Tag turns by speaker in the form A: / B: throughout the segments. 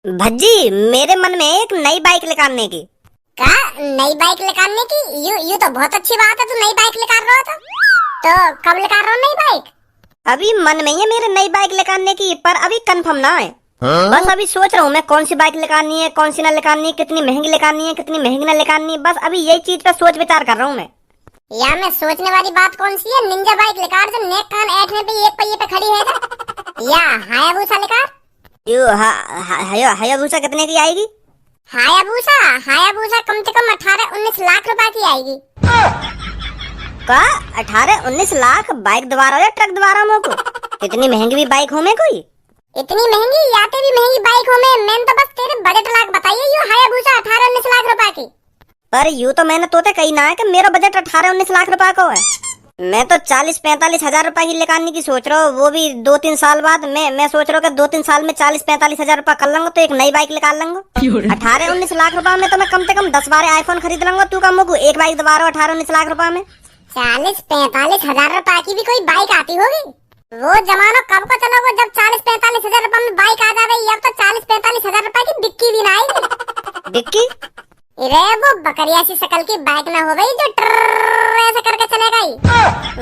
A: भज्जी, मेरे मन में एक नई बाइक निकालने की।
B: का नई बाइक निकालने की? यू तो बहुत अच्छी बात है, तू नई बाइक निकाल रहा था। तो कब निकाल रहा नई बाइक?
A: अभी मन में है मेरे नई बाइक निकालने की, पर अभी कंफर्म ना है। बस अभी सोच रहा हूँ मैं कौन सी बाइक निकालनी है, कौन सी ना निकालनी है, कितनी महंगी निकालनी है, कितनी महंगी ना निकालनी है। बस अभी यही चीज पे सोच विचार कर रहा हूँ मैं।
B: या मैं सोचने वाली बात कौन सी है? निंजा बाइक निकाल जो नेक कान ऐठने पे एक पहिए पे खड़ी है। या हायाबुसा निकाल।
A: हायाबुसा कितने की आएगी?
B: हायाबुसा कम से कम 18-19 लाख रुपए की आएगी।
A: का 18-19 लाख? बाइक दोबारा या ट्रक दोबारा मोको? इतनी महंगी भी बाइक हो में कोई?
B: इतनी महंगी याते भी महंगी बाइक हो में, मैंने तो बस तेरे बजट लाख बताइए। यू हायाबुसा 18-19 लाख रुपए की।
A: पर यूँ तो मैंने तोते कही ना है कि मेरा बजट 18-19 लाख रुपए का है। मैं तो 40-45 हजार रुपए की निकालने की सोच रहा हूँ, वो भी 2-3 साल बाद। मैं सोच रहा हूँ कि 2-3 साल में 40-45 हजार रुपए कर लूंगा तो एक नई बाइक निकाल लूंगा। 18-19 लाख रुपए में तो मैं कम से कम 10-12 आईफोन खरीद लूंगा। तू कम को एक बाइक दोबारा 18-19 लाख रुपए में?
B: 40-45 हजार रुपए की भी कोई बाइक आती होगी? वो जमाना कब को चला जब 40-45 हजार रुपए में बाइक आ जाए। अब तो 40-45 हजार रुपए की डिक्की भी ना आएगी।
A: डिक्की?
B: अरे वो बकरिया सी शकल की बाइक ना हो गई जो ऐसे करके चलेगा ही,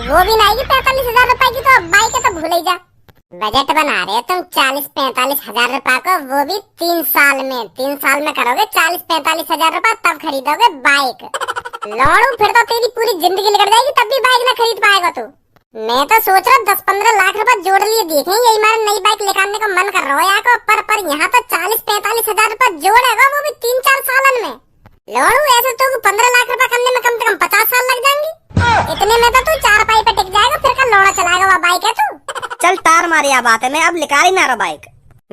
B: वो भी ना आएगी 45 हजार रुपए की। तो बाइक है तो भूल ही जा। बजट बना रहे तुम 40-45 हजार रुपए को, वो भी 3 साल में। 3 साल में करोगे 40-45 हजार रुपए, तब खरीदोगे बाइक। लौड़ू फिर तो तेरी पूरी जिंदगी निकल जाएगी, तब भी बाइक ना खरीद पाएगा तू। मैं तो सोच रहा 10-15 लाख रुपए जोड़ लिए देखें, यही हमारा नई बाइक निकालने का मन कर रहा है यहाँ को। पर यहाँ तो 40-45 हजार रुपए जोड़ेगा, वो भी 3-4 सालन में। लोड़ू ऐसे तो 15 लाख रुपए करने में कम से कम 50 साल लग जाएंगे। इतने में तो तू 4 पाई पे टिक जाएगा, फिर का लौड़ा चलाएगा वो बाइक है तू।
A: चल तार मारी आ बात है, मैं अब निकाल ही ना रहा बाइक।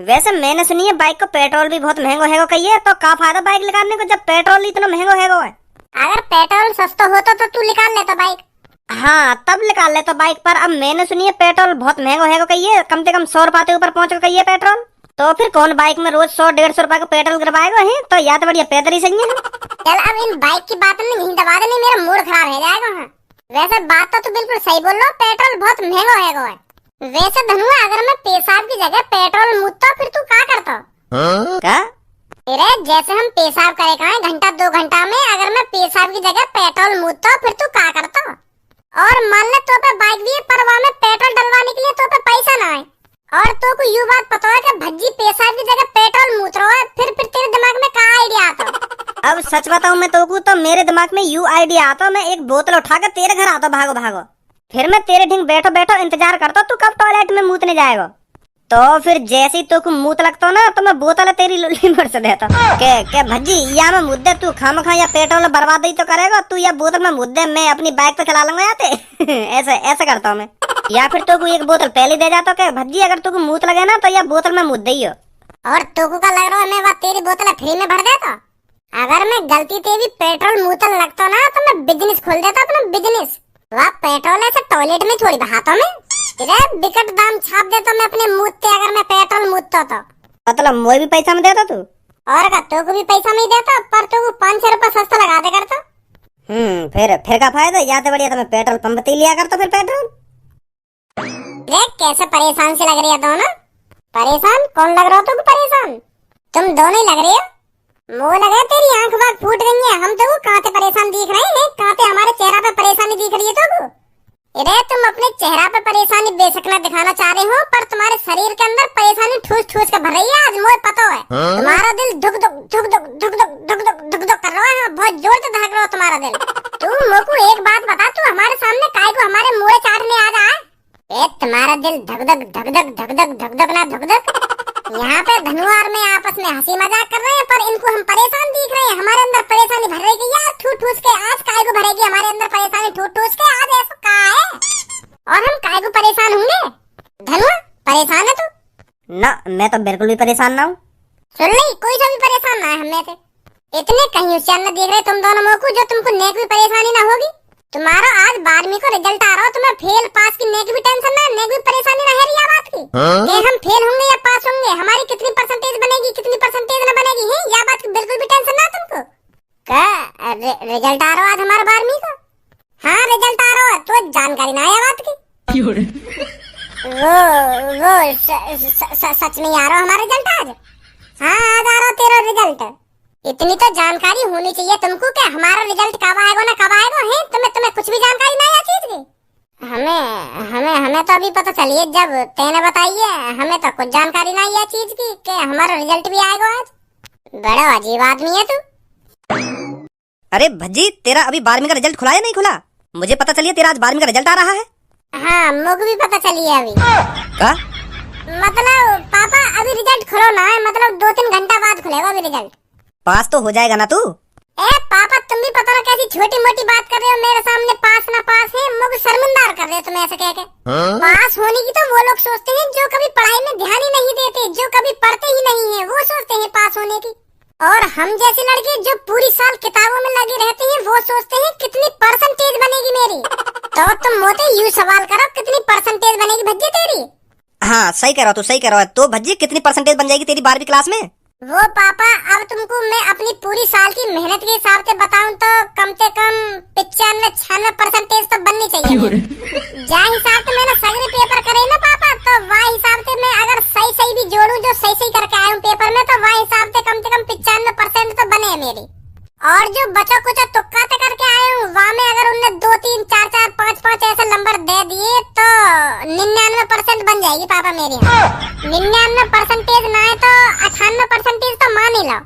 A: वैसे मैंने सुनी है बाइक को पेट्रोल भी बहुत महंगा है कहिए, तो का फायदा बाइक निकालने को जब पेट्रोल इतना महंगा है।
B: अगर पेट्रोल सस्ता होता तो तू निकाल लेता बाइक।
A: हाँ तब निकाल लेता बाइक, पर अब मैंने सुनी है पेट्रोल बहुत महंगा है कहिए, कम से कम 100 रुपए के ऊपर पहुंच कहिए पेट्रोल। तो फिर कौन बाइक में रोज 100-150 रुपए का पेट्रोल गिरवाएगा है? तो या तो बढ़िया पैदल ही सही है।
B: चल अब इन बाइक की बात में नहीं दबा देनी, मेरा मूड खराब हो जाएगा। हाँ वैसे बात तो तू बिल्कुल सही बोल रहा, पेट्रोल बहुत महंगा है। वैसे धनुआ, अगर मैं पेशाब की जगह पेट्रोल मुझता फिर तू क्या करता?
A: क्या?
B: अरे जैसे हम पेशाब करे का 1-2 घंटा में, अगर मैं पेशाब की जगह पेट्रोल मुझता फिर तू क्या करता? और मान ले तो पे बाइक भी है, पर वहाँ में पेट्रोल डलवाने के लिए तो पे पैसा ना है, और तो को यू बात पता है कि भज्जी पेशाब की जगह पेट्रोल मूत रहा है, फिर तेरे दिमाग में क्या आइडिया आता?
A: अब सच बताऊं मैं तो मेरे दिमाग में यू आइडिया आता, मैं एक बोतल उठा कर तेरे घर आता भागो। फिर मैं तेरे ढिंग बैठो इंतजार करता तू कब टॉयलेट में मूतने जाएगा। तो फिर जैसे ही तो मूत लगता ना, तो मैं बोतल तेरी लुल्ली भर से देता के भज्जी या मैं मुद्दे तू खामखा या पेट्रोल बर्बाद ही तो करेगा तू, या बोतल में मुद्दे मैं अपनी बाइक पे चला लूंगा याते। ऐसे करता हूँ मैं। या फिर तो एक बोतल पहले दे जाता के भज्जी, अगर तू मूत लगे ना तो या बोतल में मुद्दे ही हो।
B: और तो का लग रहा है मैं तेरी बोतल फ्री में भर देता। अगर मैं गलती से भी पेट्रोल मूतल लगता ना तो मैं बिजनेस खोल देता, अपना बिजनेस। वह पेट्रोल ऐसे टॉयलेट में थोड़ी बहाता मैं, बिकट दाम छाप देता मैं अपने मूत पे, अगर मैं पेट्रोल मूतता तो।
A: मतलब मोए भी पैसा में देता तू?
B: और का तो को भी पैसा में देता, पर तो 5-6 रुपए सस्ता लगा दे करता।
A: फिर का फायदा? या तो बढ़िया तो मैं पेट्रोल पंप पे लिया करता फिर पेट्रोल।
B: देख कैसे परेशान से लग रही है दोनों। परेशान कौन लग रहा हो? तुम परेशान तुम दोनों ही लग रही हो। मुँह लग रहा तेरी आंख बाग फूट गई है। हम तो कहाँ से परेशान दिख रहे हैं, कहाँ से हमारे चेहरा पे परेशानी दिख रही है तो? अरे तुम अपने चेहरा पे परेशानी बेशक न दिखाना चाह रहे हो, पर तुम्हारे शरीर के अंदर परेशानी ठूस के भर रही है। आज मुझे पता है तुम्हारा दिल धुक धुक कर रहा है, बहुत जोर से धड़क रहा है तुम्हारा दिल। तू मुझको एक बात बता, तू हमारे सामने काय को हमारे मुँह चाटने आ जा? तुम्हारा दिल धक धक। यहाँ पे धनुआ और मैं आपस में हंसी मजाक कर रहे हैं, पर इनको हम परेशान दिख रहे हैं। हमारे अंदर परेशानी भर रही है यार, ठूस के। आज काय को भरेगी हमारे अंदर परेशानी ठूस के? आज ऐसा का है? और हम काय को परेशान होंगे? धनुआ परेशान है तू?
A: ना मैं तो बिल्कुल भी परेशान ना हूँ।
B: सुन ली, कोई सा भी परेशान ना है हमें से। इतने कहीं होशियार न देख रहे तुम दोनों मुँह को, जो तुमको नेक भी परेशानी ना होगी। तुम्हारा आज 12वीं को रिजल्ट आ रहा हो, तुम्हें फेल पास की नेक भी टेंशन ना, नेक भी परेशानी ना है रिया बात की कि हम फेल होंगे या पास होंगे, हमारी कितनी परसेंटेज बनेगी, कितनी परसेंटेज ना बनेगी है, या बात की बिल्कुल भी टेंशन ना तुमको। क्या रिजल्ट आ रहा है आज हमारा 12वीं का? हाँ रिजल्ट आ रहा है, तो जानकारी ना है बात की। वो सच में आ रहा हमारा रिजल्ट आज? हाँ आज रिजल्ट। इतनी तो जानकारी होनी चाहिए तुमको कि हमारा रिजल्ट कब आएगा ना कब आएगा है। तुम्हें कुछ भी जानकारी नहीं है चीज की। हमें हमें हमें तो अभी पता चली है जब तेने बताई है। हमें तो कुछ जानकारी नहीं है चीज की कि हमारा रिजल्ट भी आएगा आज। बड़ा अजीब आदमी है तू।
C: अरे भज्जी, तेरा अभी 12वीं का रिजल्ट खुला या नहीं खुला? मुझे पता चलिए तेरा आज 12वीं का रिजल्ट आ रहा है।
B: हाँ, मुझे भी पता चली है अभी।
C: का?
B: मतलब पापा अभी रिजल्ट खुलो ना है, मतलब 2-3 घंटा बाद खुलेगा अभी रिजल्ट।
C: पास तो हो जाएगा ना तू?
B: ए पापा, तुम भी पता ना कैसी छोटी मोटी बात कर रहे हो मेरे सामने। पास ना पास है, मुझे शर्मिंदार कर रहे हो तुम ऐसे कह के। पास होने की तो वो लोग सोचते हैं जो कभी पढ़ाई में ध्यान ही नहीं देते, जो कभी पढ़ते ही नहीं है, वो सोचते हैं पास होने की। और हम जैसे लड़के जो पूरी साल किताबों में लगे रहते हैं, वो सोचते हैं कितनी परसेंटेज बनेगी मेरी। तो तुम मोटे यूं सवाल करो, कितनी परसेंटेज बनेगी भज्जी तेरी?
C: हाँ सही कह रहा हो, तू सही कह रहा है। तो भज्जी कितनी परसेंटेज बन जाएगी तेरी 12वीं क्लास में?
B: वो पापा, अब तुमको मैं अपनी पूरी साल की मेहनत के हिसाब से बताऊं तो कम से कम 95-96% तो बननी चाहिए। जा हिसाब से मैंने सगरे पेपर करे ना पापा, तो वह हिसाब से मैं अगर सही भी जोड़ूं जो सही करके आया हूँ पेपर में, तो वह हिसाब से कम 95% तो बने है मेरी। और जो बचा कुचा तुक्का करके आए हूँ, वहाँ में अगर उनने 2-3, 4-4, 5-5 ऐसे नंबर दे दिए तो 99% बन जाएगी पापा मेरी। 99% ना है तो 98% तो मान ही लो।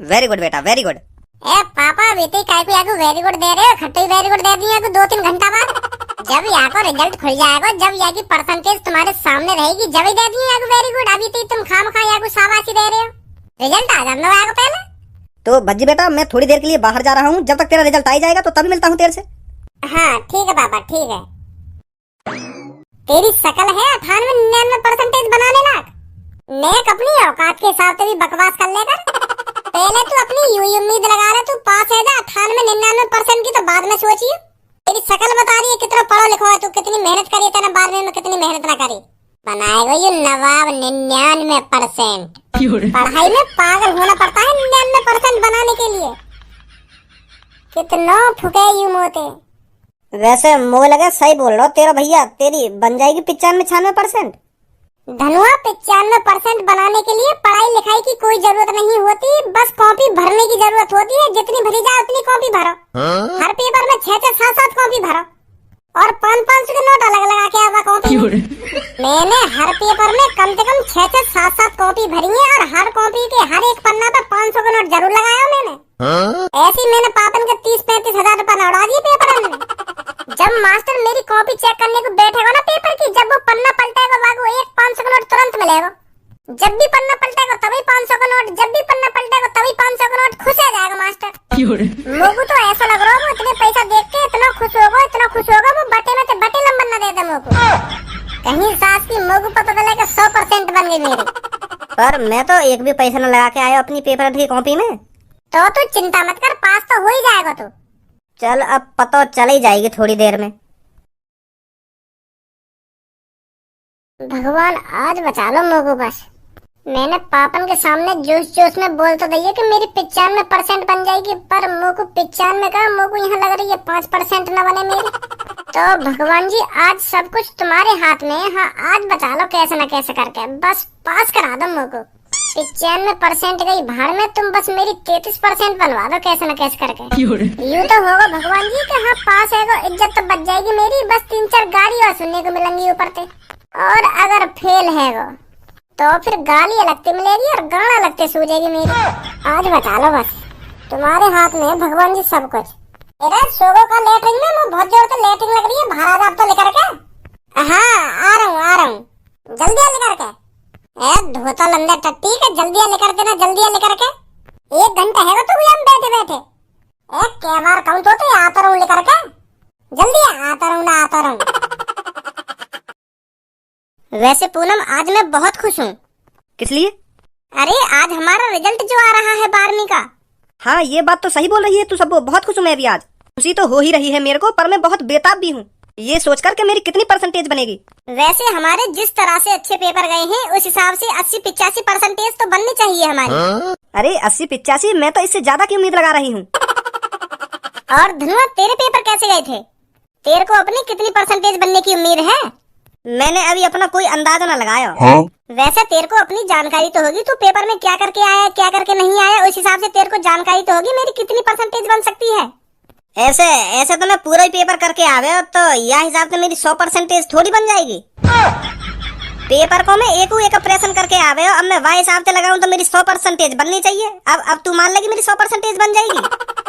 C: वेरी गुड बेटा, वेरी गुड।
B: ए पापा, बेटे काय को याको वेरी गुड दे रहे हो? खट्टी वेरी गुड दे दी है 2-3 घंटा बाद। जब यहाँ को रिजल्ट खुल जाएगा, जब यहाँ की परसेंटेज तुम्हारे सामने रहेगी, जब ही दे दी है वेरी गुड। अभी तो तुम खामखा यहाँ को शाबाशी दे रहे हो। रिजल्ट आ जाने दो यहाँ को पहले।
C: तो भज्जी बेटा, मैं थोड़ी देर के लिए बाहर जा रहा हूँ, जब तक तेरा रिजल्ट आ ही जाएगा तो तभी मिलता हूँ तेरे से।
B: हाँ ठीक है पापा, ठीक है। तेरी शकल है 98-99% बनाने लायक। नेक अपनी औकात के हिसाब से भी बकवास कर लेकर। पहले तू अपनी यूं उम्मीद लगा रहा तू पास है जा 98-99% की, तो बाद में सोचिए। तेरी शकल बता रही है कितना पढ़ा लिखा है तू, कितनी मेहनत करी तेने 12वीं में, कितनी मेहनत ना करी। बनाएगा ये नवाब 99%। पढ़ाई में पागल होना पड़ता है 99% बनाने के लिए। कितना फुके यूं मोते।
A: वैसे मुझे लगा सही बोल रहा हो तेरा भैया, तेरी बन जाएगी 95-96%।
B: धनुआ 95% बनाने के लिए पढ़ाई लिखाई की कोई जरूरत नहीं होती, बस कॉपी भरने की जरूरत होती है। जितनी भरी जाए उतनी कॉपी भरो। हर पेपर में 6-6, 7-7 कॉपी भरो और 500-500 के नोट अलग लगा के आवा कॉपी। मैंने हर पेपर में कम से कम 6-6, 7-7 कॉपी भरी है और हर कॉपी के हर एक पन्ना पे 500 का नोट जरूर लगाया मैंने। ऐसी मैंने पापन के 30-35 हजार रुपए उड़ा दिए पेपर में। जब मास्टर मेरी कॉपी चेक करने को बैठेगा ना पेपर की, जब वो पन्ना पलटेगा वागो एक 500 का नोट तुरंत मिलेगा। जब भी पन्ना पलटेगा तभी 500 का नोट, जब भी पन्ना पलटेगा तभी 500 का नोट। खुश हो जाएगा मास्टर। मुझे तो ऐसा लग रहा है इतने पैसा देख के इतना खुश होगा वो बटे में से बटे नंबर न दे दे मुझको। कहीं सास की मुझे पता चला कि 100% बन गई मेरी।
A: पर मैं तो एक भी पैसा न लगा के आया अपनी पेपर की कॉपी में।
B: तो तू चिंता मत कर, पास तो हो ही जाएगा तू।
A: चल अब पता चल ही जाएगी थोड़ी देर में।
B: भगवान आज बचा लो मुझको बस। मैंने पापन के सामने जोश में बोल तो दी है कि मेरी 95% बन जाएगी, पर मुझको 95 का मुझको यहाँ लग रही है 5% न बने मेरी। तो भगवान जी आज सब कुछ तुम्हारे हाथ में है। हाँ आज बचा लो कैसे न कैसे करके, बस पास करा दो मुझको। 95% गई भाड़ में, तुम बस मेरी 33% बनवा दो कैसे न कैसे करके। यूँ तो होगा भगवान जी कि हाँ पास है तो इज्जत तो बच जाएगी मेरी, बस 3-4 गाली और सुनने को मिलेंगी ऊपर से। और अगर फेल है वो तो फिर गाली लगती मिलेगी और गाना लगते सूझेगी मेरी। आज बचा लो बस, तुम्हारे हाथ में है भगवान जी सब कुछ। मेरा सोगो का लेटरिंग में मुझे बहुत जोर से लेटरिंग लग रही है, बाहर आप तो लेकर के। हाँ आ रहा हूँ जल्दी आ लेकर के। धोता लंदे टट्टी के जल्दी आ लेकर देना, जल्दी आ लेकर के। 1 घंटा है तो हम बैठे बैठे। क्या बार कहूँ तो आता रहूँ लेकर के। जल्दी आता रहूँ। वैसे पूनम आज मैं बहुत खुश हूँ।
C: किस लिए?
B: अरे आज हमारा रिजल्ट जो आ रहा है 12वीं का।
C: हाँ ये बात तो सही बोल रही है तू, सब बहुत खुश हूँ मैं भी आज। खुशी तो हो ही रही है मेरे को, पर मैं बहुत बेताब भी हूँ ये सोचकर कि मेरी कितनी परसेंटेज बनेगी।
B: वैसे हमारे जिस तरह से अच्छे पेपर गए हैं उस हिसाब से 80-85% तो बननी चाहिए हमारी।
C: अरे 80-85? मैं तो इससे ज्यादा की उम्मीद लगा रही हूँ।
B: और धनुआ तेरे पेपर कैसे गए थे? तेरे को अपनी कितनी परसेंटेज बनने की उम्मीद है?
A: मैंने अभी अपना कोई अंदाजा न लगाया।
B: वैसे तेरे को अपनी जानकारी तो होगी, तू पेपर में क्या करके आया क्या करके नहीं आया, उस हिसाब से तेरे को जानकारी तो होगी मेरी कितनी परसेंटेज बन सकती है।
A: ऐसे ऐसे तो मैं पूरा ही पेपर करके आवे हो, तो यह हिसाब से मेरी 100% थोड़ी बन जाएगी। पेपर को मैं एक ऑपरेशन करके आवे हो, अब मैं वह हिसाब से लगाऊं तो मेरी 100% बननी चाहिए। अब तू मान लेगी मेरी 100% बन जाएगी।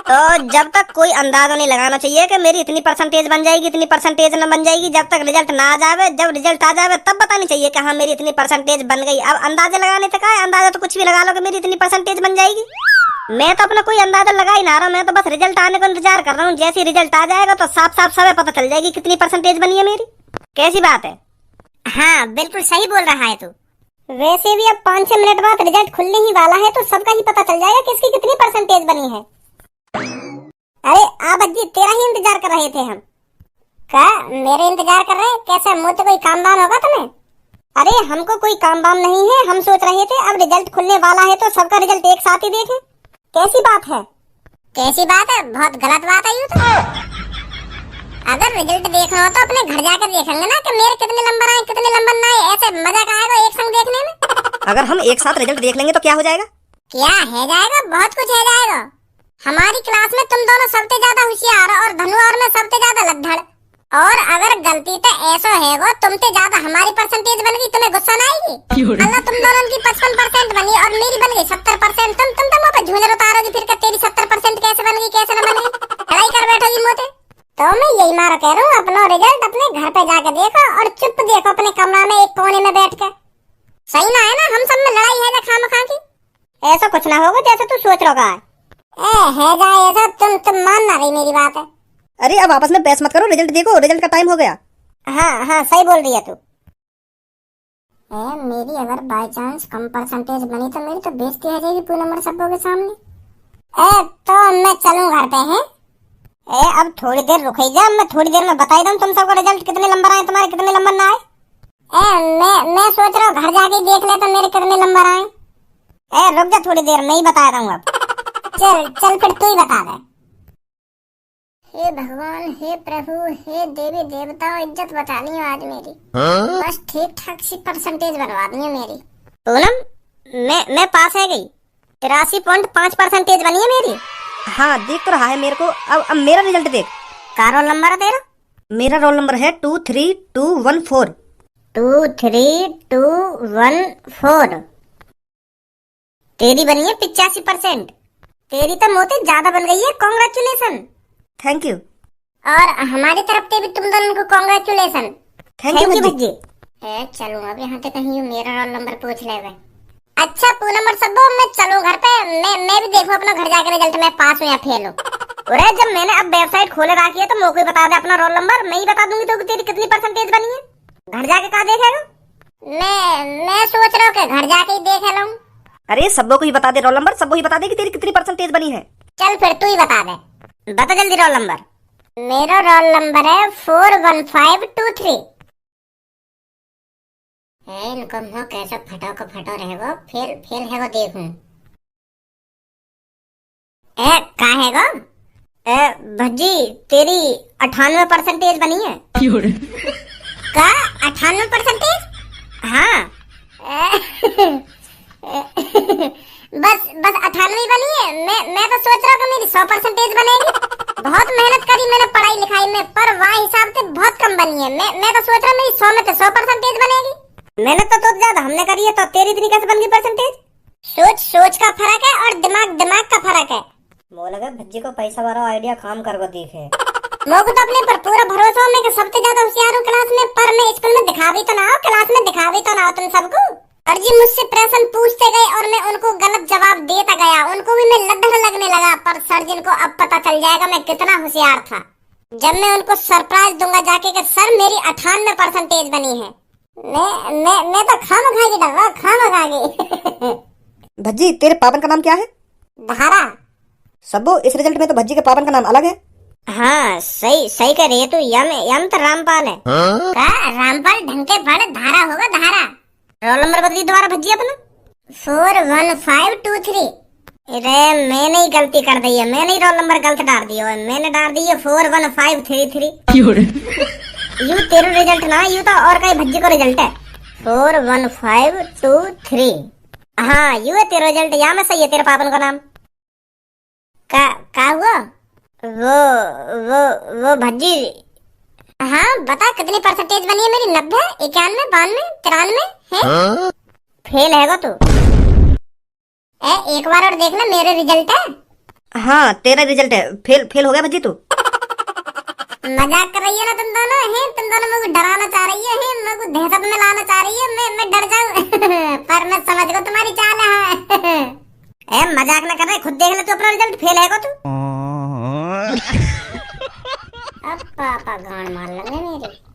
A: तो जब तक कोई अंदाजा नहीं लगाना चाहिए कि मेरी इतनी परसेंटेज बन जाएगी, इतनी परसेंटेज न बन जाएगी। जब तक रिजल्ट ना आ जावे, जब रिजल्ट आ जावे तब बतानी चाहिए कि हाँ मेरी इतनी परसेंटेज बन गई। अब अंदाजा लगाने से क्या है, अंदाजा तो कुछ भी लगा लो कि मेरी इतनी परसेंटेज बन जाएगी। मैं तो अपना कोई अंदाजा लगा ही ना रहा, मैं तो बस रिजल्ट आने का इंतजार कर रहा हूँ। जैसे रिजल्ट आ जाएगा तो साफ साफ सब पता चल जाएगी कितनी परसेंटेज बनी है मेरी। कैसी बात है?
B: हाँ बिल्कुल सही बोल रहा है तू। वैसे भी अब 5-6 मिनट बाद रिजल्ट खुलने ही वाला है, तो सबका ही पता चल जाएगा किसकी कितनी परसेंटेज बनी है। अरे आप अज्जी तेरा ही इंतजार कर रहे थे हम। क्या मेरे इंतजार कर रहे? कैसा मुझसे कोई काम दाम होगा तुम्हें? अरे हमको कोई काम दाम नहीं है, हम सोच रहे थे अब रिजल्ट खुलने वाला है तो सबका रिजल्ट एक साथ ही देखें। कैसी बात है? कैसी बात है? बहुत गलत बात है। यूँ तो अगर रिजल्ट देखना हो तो अपने घर जाकर देखेंगे ना कि मेरे कितने नंबर आए कितने नंबर ना आए। ऐसे मजा का आएगा एक संग देखने में।
C: अगर हम एक साथ रिजल्ट देख लेंगे तो क्या हो जाएगा?
B: क्या है जाएगा? बहुत कुछ है जाएगा। हमारी क्लास में तुम दोनों सबसे ज्यादा होशियार और धनु और मैं सबसे ज्यादा लद्दड़। और अगर गलती तो ऐसा है वो तुमसे ज्यादा हमारी परसेंटेज बन गई, तुम्हें गुस्सा ना आएगी? अल्लाह तुम दोनों की 55% बनी और मेरी बन गई 70%। तुम तो मुँह पे झूलर उतारोगी फिर तेरी 70% कैसे बन गई कैसे न बन गई, लड़ाई कर बैठोगी मुँह पे। तो मैं यही मारो कह रहा हूँ, अपना रिजल्ट अपने घर पे जाके देखो और चुप देखो अपने कमरा में एक कोने में बैठ कर। सही ना है ना? हम सब में लड़ाई है ना खामखा की?
A: ऐसा कुछ ना होगा जैसे तू सोच रहा है।
B: है जाए ऐसा तुम मान ना रही मेरी बात है।
C: अरे अब आपस में बहस मत करो, रिजल्ट देखो, रिजल्ट का टाइम हो गया।
B: हाँ हाँ सही बोल रही है तू। मेरी अगर बाय चांस कम परसेंटेज बनी तो मेरी तो बेइज्जती हो जाएगी पूरे नंबर सबों के सामने। तो मैं चलूं घर पे हैं। अब थोड़ी देर रुक ही जा, मैं थोड़ी देर में बता दूं तुम सबको रिजल्ट कितने नंबर आए तुम्हारे कितने नंबर ना आए। मैं सोच रहा हूँ घर जाके देख ले तो मेरे कितने नंबर आए। रुक जा थोड़ी देर, मैं ही बता रहा हूँ अब। चल फिर तू ही बता दे। हे भगवान, हे प्रभु, हे देवी देवताओं, इज्जत बचानी है आज मेरी। बस ठीक ठाक सी परसेंटेज बनवा दी है मेरी।
A: पूनम मैं पास है गई, 83.5% बनी है मेरी।
C: हाँ देख तो रहा है मेरे को। अब मेरा रिजल्ट देख।
A: का रोल नंबर है तेरा?
C: मेरा रोल नंबर है 23214।
A: 23214। तेरी बनी है 85%। तेरी तो मोती ज्यादा बन गई है, कॉन्ग्रेचुलेसन।
C: Thank you.
B: और हमारी तरफ से भी तुम दोनों को कॉन्ग्रेचुलेसन।
C: Thank you Bhajji.
B: चलूं अब यहाँ से कहीं मेरा रोल नंबर पूछ ले वे। अच्छा पूनम और सबो मैं चलूं घर पे। मैं भी देखूं अपना घर जाकर रिजल्ट में पास हूं या फेल हूं।
A: अरे जब मैंने अब वेबसाइट खोले रखी है तो मोको बता दे अपना रोल नंबर, मैं ही बता दूंगी तो तेरी कितनी परसेंटेज बनी है। घर जाके कहा देखेगा?
B: मैं सोच रहा हूँ कि घर जाके ही देख लूं।
C: अरे सबको ही बता दे रोल नंबर, सबको ही बता दे कि तेरी कितनी परसेंटेज बनी है।
B: चल फिर तू ही बता दे।
A: बता जल्दी रोल नंबर।
B: मेरा रोल नंबर है 41523। इनको मुँह कैसे फटो रहेगा, फेल है वो देखूं। का है गो?
A: भज्जी तेरी 98% बनी है।
B: का 98%?
A: हाँ
B: बस 98 बनी है। मैं तो सोच रहा हूँ कि मेरी 100% बनेगी। बहुत मेहनत करी मैंने पढ़ाई लिखाई में, पर वह हिसाब से बहुत कम बनी है। मैं तो सोच रहा हूँ मेरी 100 में से 100% बनेगी।
A: मेहनत तो ज्यादा हमने करी है, तो तेरी इतनी कैसे बन गई परसेंटेज?
B: सोच का फर्क है और दिमाग का फर्क है।
A: वो लगा भज्जी को पैसा वाला आइडिया काम कर देखे।
B: मुझे तो अपने पर पूरा भरोसा है कि सबसे ज्यादा होशियार हूँ क्लास में, पर मैं स्कूल में दिखा भी तो ना हो, क्लास में दिखा भी तो ना हो तुम सबको। और जी मुझसे प्रश्न पूछते गए और मैं उनको गलत जवाब देता गया, उनको भी मैं लड्डू लगने लगा। पर सर जिन को अब पता चल जाएगा मैं कितना होशियार था, जब मैं उनको सरप्राइज दूंगा जाके कि सर मेरी 98% बनी है। मैं तो खामखा डर रहा, खामखा
C: भज्जी तेरे पापन का नाम क्या है?
B: धारा।
C: सबो इस रिजल्ट में तो भज्जी के पापन का नाम अलग है।
A: हाँ सही कह रही है तू। यम तो रामपाल है।
B: का रामपाल ढंग के पढ़, धारा होगा धारा।
A: रोल नंबर बदली दोबारा भज्जी अपना।
B: 41523।
A: अरे मैंने ही गलती कर दी है, मैंने ही रोल नंबर गलत डाल दिया है। मैंने डाल दी है 41533।
B: यू तेरा रिजल्ट ना, यू तो और कहीं भज्जी को रिजल्ट है। 41523। हाँ यू है तेरा रिजल्ट, या मैं सही है तेरे पापन का नाम। का हुआ? वो भज्जी। हाँ बता कितनी परसेंटेज बनी है मेरी? 90, 91, 92, 93 है? फेल है तू? एक बार और देख ले, मेरे रिजल्ट है।
C: हाँ तेरा रिजल्ट है, फेल हो गया भज्जी तू।
B: मजाक कर रही है ना तुम दोनों? हैं तुम दोनों मेरे को डराना चाह रही है, मेरे को दहशत में लाना चाह रही है, मैं डर जाऊं। पर मैं समझ गई तुम्हारी चाल है। मजाक ना कर रहे, खुद देख ले तू अपना रिजल्ट, फेल है तू। अब पापा गांड मार लगे मेरी।